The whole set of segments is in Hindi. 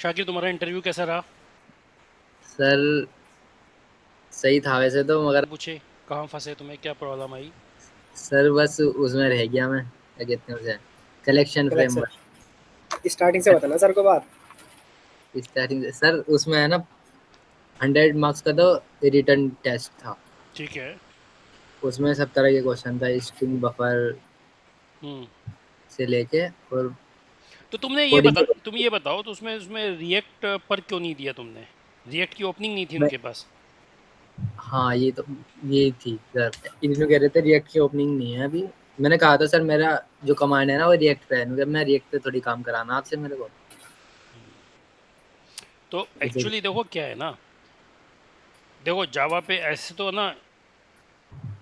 शाकिर, तुम्हारा इंटरव्यू कैसा रहा? सर सही था वैसे तो, मगर पूछे, कहाँ फंसे, तुम्हें क्या प्रॉब्लम आई? सर बस उसमें रह गया मैं, क्या कहते हैं उसे, कलेक्शन कलेक्शन फ्रेमवर्क। स्टार्टिंग से बताना सर को बात। स्टार्टिंग से सर उसमें है ना, 100 मार्क्स का तो रिटर्न टेस्ट था। ठीक है। उसमें सब तरह के क्वेश्चन था, स्ट्रिंग बफर हम्म। से लेके और तो कोडिंग के। तुम ये बताओ, तो उसमें उसमें रिएक्ट पर क्यों नहीं दिया तुमने? रिएक्ट की ओपनिंग नहीं थी मैं उनके पास? हाँ, ये तो ये थी सर। इन्होंने कह रहे थे रिएक्ट की ओपनिंग नहीं है अभी। मैंने कहा था सर मेरा जो कमांड है ना वो रिएक्ट पे है, मैं रिएक्ट पे थोड़ी काम कराना आपसे मेरे को। तो इसे एक्चुअली देखो क्या है ना, देखो जावा पे ऐसे तो ना,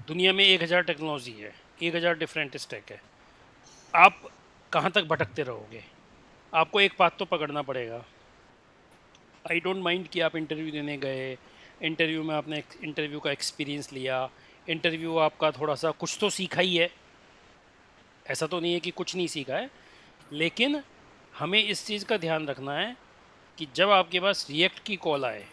दुनिया में 1,000 टेक्नोलॉजी है, 1,000 डिफरेंट स्टैक है। आप कहाँ तक भटकते रहोगे? आपको एक बात तो पकड़ना पड़ेगा। आई डोंट माइंड कि आप इंटरव्यू देने गए, इंटरव्यू में आपने इंटरव्यू का एक्सपीरियंस लिया, इंटरव्यू आपका थोड़ा सा कुछ तो सीखा ही है, ऐसा तो नहीं है कि कुछ नहीं सीखा है। लेकिन हमें इस चीज़ का ध्यान रखना है कि जब आपके पास रिएक्ट की कॉल आए,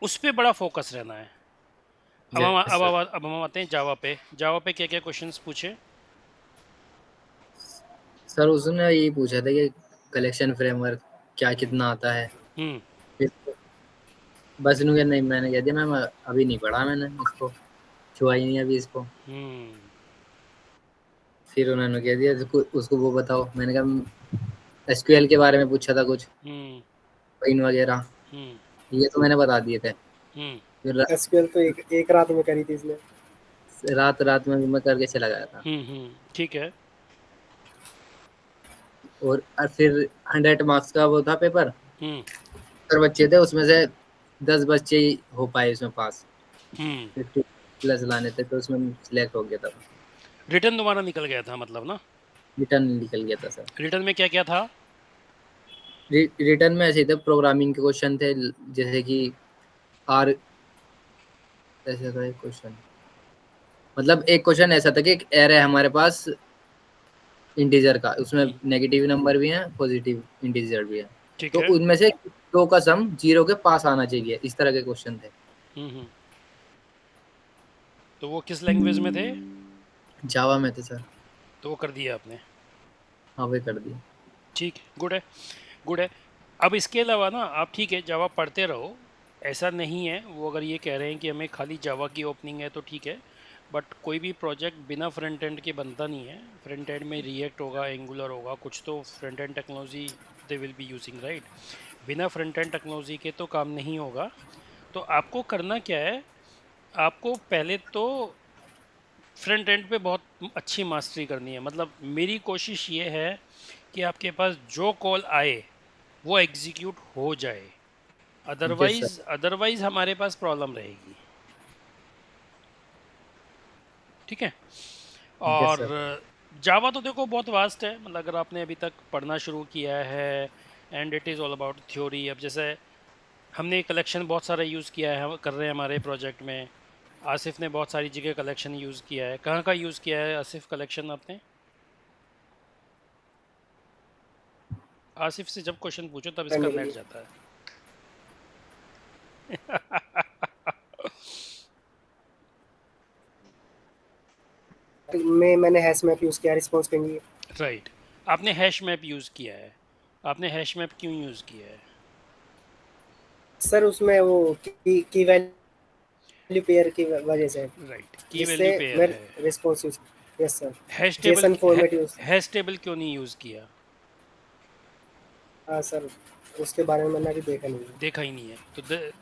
उस पर बड़ा फोकस रहना है। Yes sir. अब हम आते हैं जावा पे। जावा पे क्या क्या क्वेश्चंस पूछे? सर उसने यही पूछा था कि कलेक्शन फ्रेमवर्क क्या हम्म। कितना आता है। हम्म। इसको- बस इन्होंने नहीं, मैंने कह दिया मैम अभी नहीं पढ़ा मैंने इसको, छुआ ही नहीं अभी इसको। हम्म। फिर उन्होंने कह दिया उसको उसको वो बताओ। मैंने कहा एसक्यूएल के बारे में पूछा था कुछ, हम्म। कोइन वगैरह, हम्म। ये तो मैंने बता दिए थे। हम्म। फिर एसक्यूएल तो एक एक रात में करी थी इसने। रात रात में मैं करके चला गया था। ठीक है। और फिर 100 मार्क्स का वो था पेपर। हम्म। 70 बच्चे थे, उसमें से 10 बच्चे ही हो पाए उसमें पास। हम्म। 50+ लाने थे तो उसमें सिलेक्ट हो गया था। रिटर्न तुम्हारा निकल गया था मतलब ना? रिटर्न निकल गया था सर। रिटर्न में क्या क्या था? रिटर्न में ऐसे ही थे, प्रोग्रामिंग के क्वेश्चन थे, जैसे कि आर, ऐसे था एक क्वेश्चन। मतलब एक क्वेश्चन ऐसा था कि एक एरे है हमारे पास इंटीजर का, उसमें हम्म। नेगेटिव नंबर भी है, पॉजिटिव इंटीजर भी है। ठीक तो है। उनमें से दो का सम जीरो के पास आना चाहिए, इस तरह के क्वेश्चन थे। हम्म। तो वो किस लैंग्वेज में थे? जावा में थे सर। तो वो कर दिया आपने? हाँ वे कर दिए। ठीक, गुड है, गुड है। अब इसके अलावा ना आप, ठीक है, जावा पढ़ते रहो, ऐसा नहीं है। वो अगर ये कह रहे हैं कि हमें खाली जावा की ओपनिंग है तो ठीक है, बट कोई भी प्रोजेक्ट बिना फ्रंट एंड के बनता नहीं है। फ्रंट एंड में रिएक्ट होगा, एंगुलर होगा, कुछ तो front end technology they will be using, right? बिना फ्रंट एंड टेक्नोलॉजी के तो काम नहीं होगा। तो आपको करना क्या है, आपको पहले तो फ्रंट एंड पे बहुत अच्छी मास्टरी करनी है। मतलब मेरी कोशिश ये है कि आपके पास जो कॉल आए वो एग्जीक्यूट हो जाए, यस सर। अदरवाइज हमारे पास प्रॉब्लम रहेगी। ठीक है। यस और सर। जावा तो देखो बहुत वास्ट है, मतलब अगर आपने अभी तक पढ़ना शुरू किया है, and it is all about theory. अब जैसे हमने कलेक्शन बहुत सारा यूज़ किया है, हम कर रहे हैं हमारे प्रोजेक्ट में। आसिफ ने बहुत सारी जगह कलेक्शन यूज़ किया है। कहाँ का यूज़ किया है आसिफ कलेक्शन आपने? आसिफ से जब क्वेश्चन पूछो तब इसका नेट मेनली जाता है। मैंने हैश मैप यूज किया रिस्पांस के लिए। राइट। आपने हैश मैप यूज़ किया है। आपने हैश मैप क्यों यूज़ किया है? सर उसमें वो की वैल्यू पेयर की वजह से, राइट, की जिससे वैल्यू पेयर मैं है। Response use. Yes sir. Hash table, JSON format use. Hash table क्यों नहीं यूज़ किया? हाँ सर, उसके बारे में मैंने अभी देखा नहीं है। देखा ही नहीं है तो यस सर।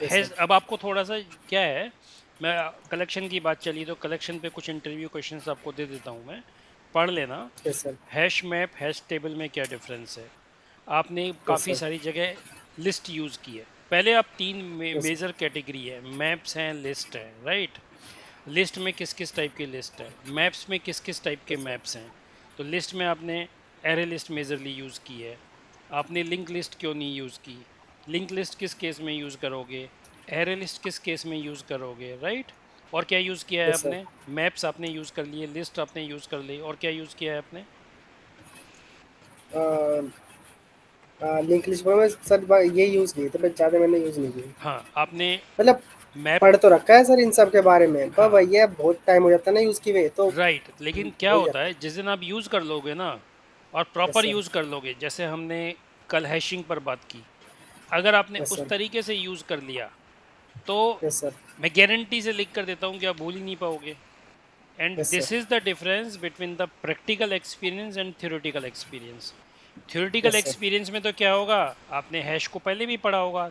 हैश, अब आपको थोड़ा सा क्या है, मैं, कलेक्शन की बात चली तो कलेक्शन पे कुछ इंटरव्यू क्वेश्चंस आपको दे देता हूँ मैं, पढ़ लेना। Yes sir. Hash map hash table में क्या डिफरेंस है? आपने यस काफ़ी सर। सारी जगह लिस्ट यूज़ की है। पहले आप तीन यस मेजर कैटेगरी है, मैप्स हैं, लिस्ट है, राइट? लिस्ट में किस किस टाइप की लिस्ट है, मैप्स में किस किस टाइप के सर। मैप्स हैं? तो लिस्ट में आपने एरे लिस्ट मेजरली यूज़ की है। आपने लिंक लिस्ट क्यों नहीं यूज़ की? लिंक लिस्ट किस केस में यूज़ करोगे? एरे लिस्ट किस केस में यूज़ करोगे, राइट? और क्या यूज़ किया है यस सर। आपने? मैप्स आपने यूज़ कर लिए, लिस्ट आपने यूज़ कर ली, और क्या यूज़ किया है आपने? लिंक लिस्ट पर मैं सर ये यूज किए थे, पर ज्यादा मैंने यूज नहीं किए। हाँ, आपने मतलब मैप, पढ़ तो रखा है सर इन सब के बारे में, पर हाँ भैया बहुत टाइम हो जाता है ना यूज की हुए, तो राइट, लेकिन क्या हो होता जाता है जिस दिन आप यूज़ कर लोगे ना और है। Yes proper sir. यूज़ कर लोगे, जैसे हमने कल हैशिंग पर बात की, अगर आपने यस उस सर। तरीके से यूज़ कर लिया तो यस सर। मैं गारंटी से लिख कर देता हूँ कि आप भूल ही नहीं पाओगे। And yes this sir. Is the difference between the practical experience and theoretical experience. Theoretical yes sir. Experience में तो क्या होगा, आपने हैश को पहले भी पढ़ा होगा,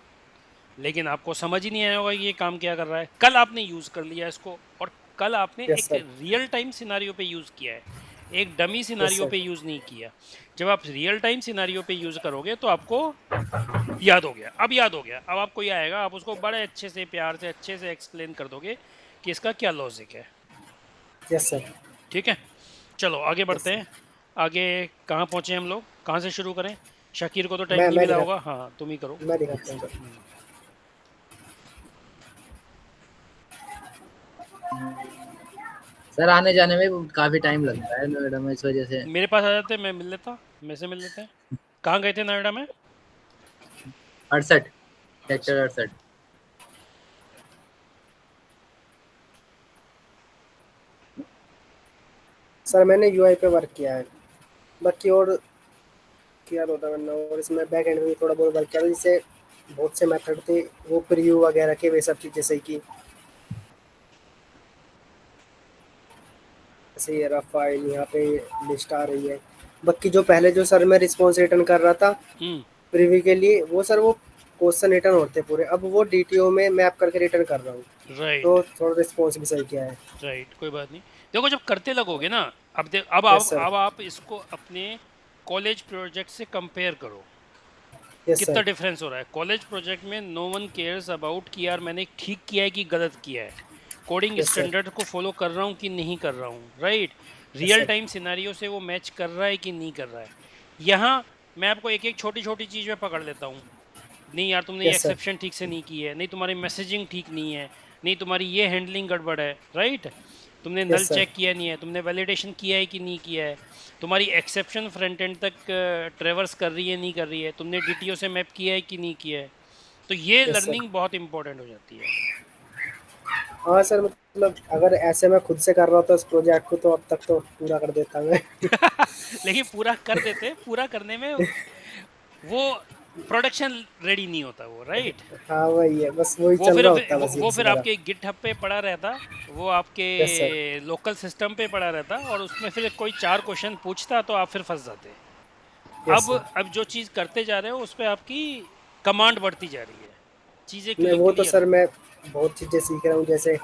लेकिन आपको समझ ही नहीं आया होगा कि ये काम क्या कर रहा है। कल आपने यूज़ कर लिया इसको, और कल आपने यस एक सर। रियल टाइम सिनारियो पे यूज़ किया है, एक डमी यस सिनारियो सर। पे यूज़ नहीं किया। जब आप रियल टाइम सिनारियो पे यूज़ करोगे तो आपको याद हो गया, अब याद हो गया, अब आपको ये आएगा, आप उसको बड़े अच्छे से प्यार से अच्छे से एक्सप्लेन कर दोगे कि इसका क्या लॉजिक है। Yes sir. ठीक है, चलो आगे यस बढ़ते सर। हैं। आगे कहाँ पहुँचे हम लोग, कहाँ से शुरू करें? शकीर को तो टाइम मैं नहीं मैं मिला दिखा होगा, हाँ तुम ही करो। मैं दिखाता हूँ सर। हम्म, सर आने जाने में काफी टाइम लगता है नोएडा में, इस वजह से। मेरे पास आ जाते, मैं मिल लेता, मेरे से मिल लेते हैं। कहाँ गए थे नोएडा में? 68, सेक्टर अच्छा, 68। सर मैंने यूआई पे वर्क किया है, बाकी और किया तो था मैंने, और इसमें बैक एंड में भी थोड़ा बहुत वर्क किया था, जिससे बहुत से मेथड थे वो प्रीव्यू वगैरह के, वे सब चीज़ जैसे कि जैसे ये रफ फाइल यहाँ पे लिस्ट आ रही है। बाकी जो पहले जो सर मैं रिस्पॉन्स रिटर्न कर रहा था हम्म, प्रीव्यू के लिए, वो सर वो क्वेश्चन रिटर्न होते पूरे, अब वो डीटीओ में मैप करके रिटर्न कर रहा हूँ, राइट तो थोड़ा रिस्पॉन्स भी सही किया है। राइट, कोई बात नहीं। देखो जब करते लगोगे ना, अब यस सर। अब आप इसको अपने कॉलेज प्रोजेक्ट से कंपेयर करो, यस कितना सर। डिफरेंस हो रहा है। कॉलेज प्रोजेक्ट में नो वन केयर्स अबाउट कि यार मैंने ठीक किया है कि गलत किया है, कोडिंग यस सर। स्टैंडर्ड को फॉलो कर रहा हूँ कि नहीं कर रहा हूँ, right. Yes real sir. Time scenario से वो मैच कर रहा है कि नहीं कर रहा है। यहाँ मैं आपको एक एक छोटी छोटी चीज़ में पकड़ लेता हूँ, नहीं यार तुमने ये यस सर। एक्सेप्शन ठीक से नहीं की है, नहीं तुम्हारी मैसेजिंग ठीक नहीं है, नहीं तुम्हारी ये हैंडलिंग गड़बड़ है, राइट। तुमने नल यस सर। चेक किया नहीं है, तुमने वैलिडेशन किया है कि नहीं किया है, तुम्हारी एक्सेप्शन फ्रंट एंड तक ट्रेवर्स कर रही है नहीं कर रही है, तुमने डीटीओ से मैप किया है कि नहीं किया है। तो ये यस सर। लर्निंग बहुत इंपॉर्टेंट हो जाती है। हाँ सर, मतलब अगर ऐसे मैं खुद से कर रहा था इस प्रोजेक्ट को, तो अब तक तो पूरा कर देता मैं। लेकिन पूरा कर देते, पूरा करने में वो प्रोडक्शन रेडी नहीं होता वो, राइट। हाँ वही है, बस वही चल रहा होता है बस ये वो किसी फिर तरह। आपके गिटहब पे पड़ा रहता, वो आपके यस सर। लोकल सिस्टम पे पड़ा रहता, और उसमें फिर कोई चार क्वेश्चन पूछता तो आप फिर फंस जाते। Yes sir. अब जो चीज़ करते जा रहे हो उस पे आपकी कमांड बढ़ती जा रही है, चीज़ें मैं वो तो क्लियर। सर मैं बहुत चीज़ें सीख रहा हूँ, जैसे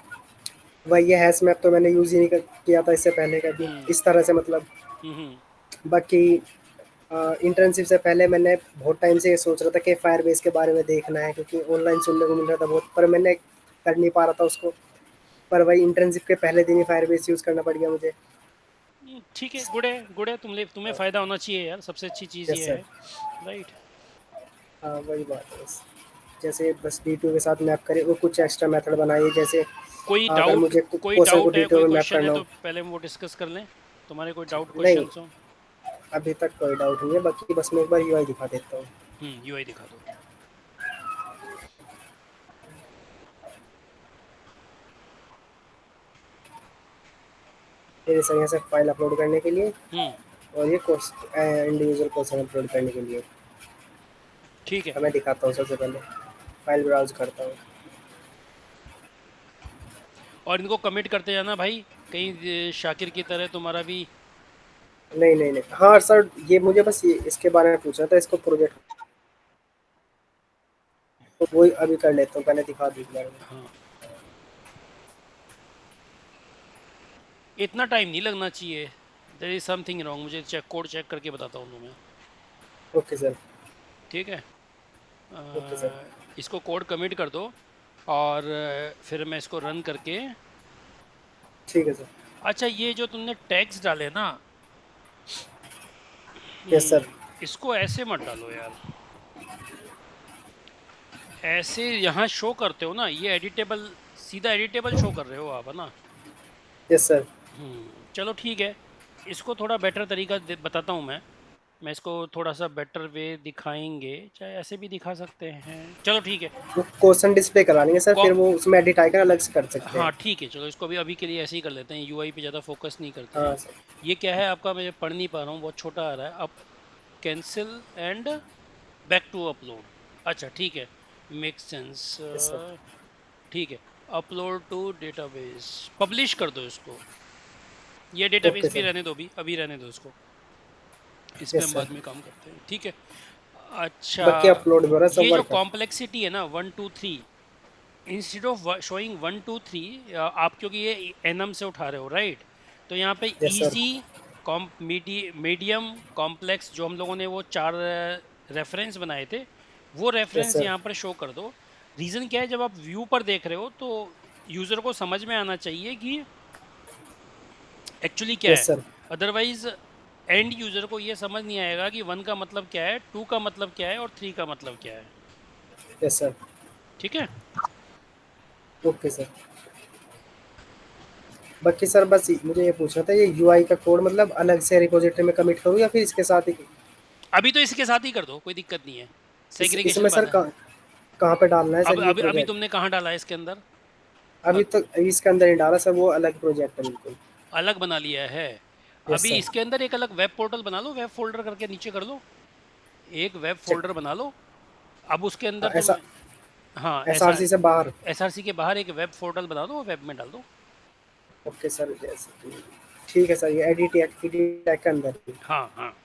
वही ये हैश मैप तो मैंने यूज़ ही नहीं किया था इससे पहले कभी हम्म इस तरह से, मतलब। हम्म बाकी इंटर्नशिप से पहले मैंने बहुत टाइम से ये सोच रहा था कि फायर बेस के बारे में देखना है, क्योंकि ऑनलाइन सुनने को मिल रहा था बहुत, पर मैंने कर नहीं पा रहा था उसको। पर वही इंटर्नशिप के पहले दिन ही फायर बेस यूज़ करना पड़ गया मुझे। ठीक है, गुड है, गुड है, तुम्हें फ़ायदा होना चाहिए यार, सबसे अच्छी चीज़ यस ये सर। है, राइट। हाँ वही बात है बस। जैसे बस डी2 के साथ मैप करें, वो कुछ एक्स्ट्रा मेथड बनाइए, जैसे अगर मुझे क्वेश्चन को कोई डी2 में मैप क्वेश्चन है करना तो हो। पहले हम वो डिस्कस कर लें, तुम्हारे कोई डाउट नहीं, क्वेश्चंस हो। अभी तक कोई डाउट नहीं है, बाकी बस मैं एक बार यूआई दिखा देता हूँ। यूआई दिखा दो। ये सर यहाँ से फाइल अपलोड करने के लिए, हम्म, और ये कोर्स इंडिविजुअल क्वेश्चन अपलोड करने के लिए। ठीक है। तो मैं दिखाता हूँ सबसे पहले, फाइल ब्राउज करता हूँ। और इनको कमिट करते जाना भाई, कहीं शाकिर की तरह तुम्हारा भी। नहीं नहीं नहीं, हाँ सर ये मुझे बस ये इसके बारे में पूछना था, इसको प्रोजेक्ट तो वही अभी कर लेता हूँ, पहले दिखा दूँ इस बारे में। हाँ, इतना टाइम नहीं लगना चाहिए, देयर इज समथिंग रॉन्ग, मुझे कोड चेक करके बताता हूँ तुम्हें। Okay sir. ठीक है, ओके सर। इसको कोड कमिट कर दो, और फिर मैं इसको रन करके। ठीक है सर। अच्छा, ये जो तुमने टैग्स डाले ना, यस सर। इसको ऐसे मत डालो यार, ऐसे यहाँ शो करते हो ना, ये एडिटेबल, सीधा एडिटेबल शो कर रहे हो आप, है ना। Yes sir. चलो ठीक है, इसको थोड़ा बेटर तरीका बताता हूँ मैं। मैं इसको थोड़ा सा बेटर वे दिखाएंगे, चाहे ऐसे भी दिखा सकते हैं, चलो ठीक है। वो क्वेश्चन डिस्प्ले करा लेंगे सर, को- फिर वो उसमें एडिट आइकन अलग से कर सकते हाँ हैं। ठीक है, चलो इसको भी अभी के लिए ऐसे ही कर लेते हैं, यूआई पे ज़्यादा फोकस नहीं करते हाँ हैं। सर। ये क्या है आपका, मैं पढ़ नहीं पा रहा हूँ, बहुत छोटा आ रहा है। अब cancel and back to upload, अच्छा ठीक है, मेक सेंस, यस सर। ठीक है। अपलोड टू डेटाबेस, पब्लिश कर दो इसको, ये ओके डेटाबेस भी सर। रहने दो, अभी रहने दो इसको, इस पे यस हम सर। बाद में काम करते हैं, ठीक है। अच्छा, बाकी अपलोड वगैरह सब ये जो वर्क है। कॉम्प्लेक्सिटी है ना 1 2 3, इंस्टेड ऑफ शोइंग 1 2 3, आप क्योंकि ये एनम से उठा रहे हो राइट, तो यहाँ पे yes sir. Easy, medium, complex, जो हम लोगों ने वो 4 रेफरेंस बनाए थे, वो यस रेफरेंस सर। यहाँ पर शो कर दो। रीज़न क्या है, जब आप व्यू पर देख रहे हो तो यूज़र को समझ में आना चाहिए कि एक्चुअली क्या यस है, सर। अदरवाइज एंड यूज़र को ये समझ नहीं आएगा कि 1 का मतलब क्या है, 2 का मतलब क्या है और 3 का मतलब क्या है, यस सर। ठीक है। Okay sir. बाकी सर बस मुझे ये पूछना था, ये यूआई का कोड मतलब अलग से रिपोजिटरी में कमिट करूँ या फिर इसके साथ ही? अभी तो इसके साथ ही कर दो, कोई दिक्कत नहीं है, इसमें सेग्रीगेशन सर बाद है। कहाँ पे डालना है अब सर ये अभी अभी प्रोजेक्ट? तुमने कहाँ डाला है इसके अंदर? अभी अब तक इसके अंदर ही डाला सर, वो अलग प्रोजेक्ट है बिल्कुल। अलग बना लिया है। यस अभी सर। इसके अंदर एक अलग वेब पोर्टल बना लो, वेब फोल्डर करके नीचे कर लो, एक वेब चेक। फोल्डर बना लो। अब उसके अंदर तुम, ऐसा हाँ ऐसा, एसआरसी से बाहर? एसआरसी के बाहर एक वेब पोर्टल बना दो, वेब में डाल दो। Okay sir. जैसे ठीक है सर, ये एडिट एडिट के अंदर ही। हाँ हाँ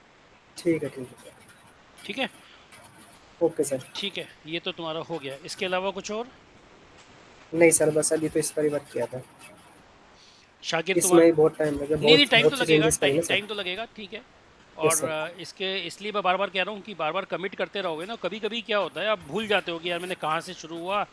ठीक है सर। ठीक है, ओके सर। ठीक है, ये तो तुम्हारा हो गया, इसके अलावा कुछ और? नहीं सर, बस अभी तो इस पर ही वर्क किया था। शाकिर इसमें तुम्हारा, ही बहुत टाइम लगे, नहीं नहीं बहुत टाइम तो बहुत सी लगेगा, चेंजेस करी ना सर। टाइम तो लगेगा, ठीक है। यस और सर। इसके इसलिए मैं बार बार कह रहा हूँ कि बार बार कमिट करते रहोगे ना, कभी कभी क्या होता है आप भूल जाते हो कि यार मैंने कहाँ से शुरू हुआ,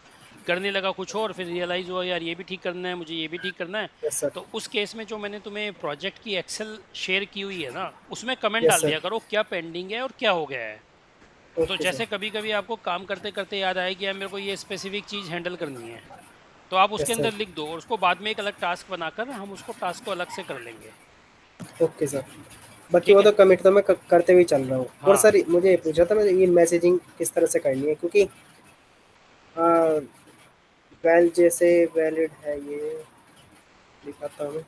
करने लगा कुछ और, फिर रियलाइज़ हुआ यार ये भी ठीक करना है, मुझे ये भी ठीक करना है। Yes sir. तो उस केस में जो मैंने तुम्हें प्रोजेक्ट की एक्सेल शेयर की हुई है ना, उसमें कमेंट यस डाल सर। दिया करो क्या पेंडिंग है और क्या हो गया है। तो ओके जैसे सर। कभी कभी आपको काम करते करते याद आए कि यार मेरे को ये स्पेसिफिक चीज़ हैंडल करनी है, तो आप उसके यस सर। अंदर लिख दो और उसको बाद में एक अलग टास्क बनाकर हम उसको टास्क को अलग से कर लेंगे, ओके सर। बाकी ठीक वो है। तो कमिट तो मैं करते हुए चल रहा हूँ। और हाँ सर मुझे ये पूछा था, मैं ये मैसेजिंग किस तरह से करनी है, क्योंकि वेल जैसे वैलिड है ये दिखाता हूँ।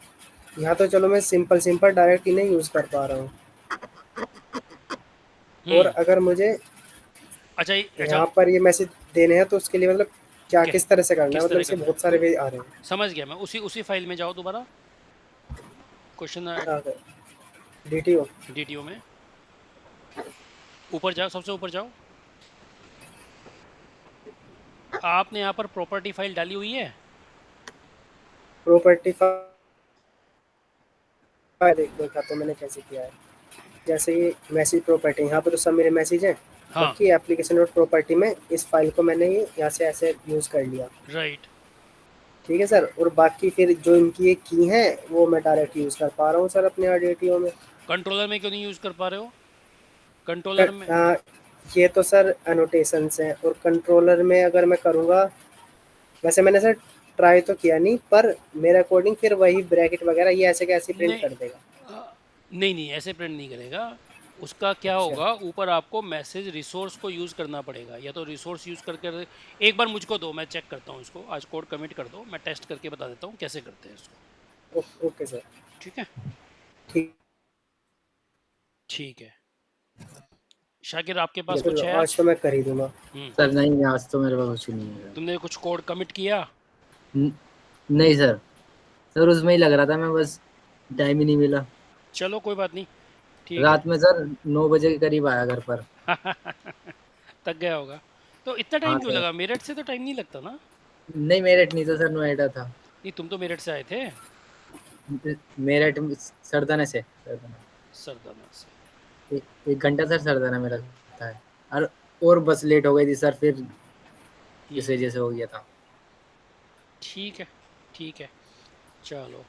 यहाँ तो चलो मैं सिंपल सिंपल डायरेक्ट इन्हें यूज़ कर पा रहा हूँ। और अगर मुझे अच्छा अच्छा, यहाँ पर ये मैसेज देने हैं तो उसके लिए मतलब क्या क्या किस तरह से करना है, किस मतलब तरह इसके करना है, बहुत सारे वे आ रहे हैं। समझ गया मैं, उसी उसी फाइल में जाओ दोबारा, क्वेश्चन डीटीओ। डीटीओ में ऊपर जाओ, सबसे ऊपर जाओ, आपने यहाँ पर प्रॉपर्टी फाइल डाली हुई है। प्रॉपर्टी फाइल देखा तो मैंने कैसे किया है। जैसे ये मैसेज प्रॉपर्टी, यहाँ पर तो सब मेरे मैसेज हैं। हाँ बाकी एप्लीकेशन और प्रॉपर्टी में इस फाइल को मैंने ये यहाँ से ऐसे यूज़ कर लिया। राइट, ठीक है सर। और बाकी फिर जो इनकी ये की हैं वो मैं डायरेक्ट यूज़ कर पा रहा हूँ सर अपने डीटीओ में। कंट्रोलर में क्यों नहीं यूज़ कर पा रहे हो? कर, कंट्रोलर में, ये तो सर एनोटेशंस हैं, और कंट्रोलर में अगर मैं करूँगा, वैसे मैंने सर ट्राई तो किया नहीं, पर मेरे अकॉर्डिंग फिर वही ब्रैकेट वगैरह ये ऐसे कैसे प्रिंट नहीं कर देगा। नहीं नहीं ऐसे प्रिंट नहीं करेगा। उसका क्या अच्छा। होगा, ऊपर आपको मैसेज रिसोर्स को यूज़ करना पड़ेगा, या तो रिसोर्स यूज़ करके, एक बार मुझको दो, मैं चेक करता हूँ इसको, आज कोड कमिट कर दो, मैं टेस्ट करके बता देता हूँ कैसे करते हैं इसको, ओके सर। ठीक है। ठीक ठीक है, शाकिर आपके है पास फिर कुछ है आज आज? तो मैं कर ही दूंगा। सर नहीं, आज तो मेरे पास कुछ नहीं है। तुमने कुछ कोड कमिट किया? नहीं सर, सर उसमें ही लग रहा था मैं, बस टाइम ही नहीं मिला। चलो कोई बात नहीं, ठीक है। रात में सर 9 बजे के करीब आया घर पर। तक गया होगा, तो इतना हाँ टाइम क्यों सर। लगा? मेरठ से तो टाइम नहीं लगता ना? नहीं, मेरठ नहीं था सर, नोएडा था। नहीं तुम तो मेरठ से आए थे। मेरठ सरदाना से, सरदाना। सरदाना से, एक घंटा सर सरदाना में लगता है। और बस लेट हो गई थी सर, फिर इस वजह से हो गया था। ठीक है, ठीक है, चलो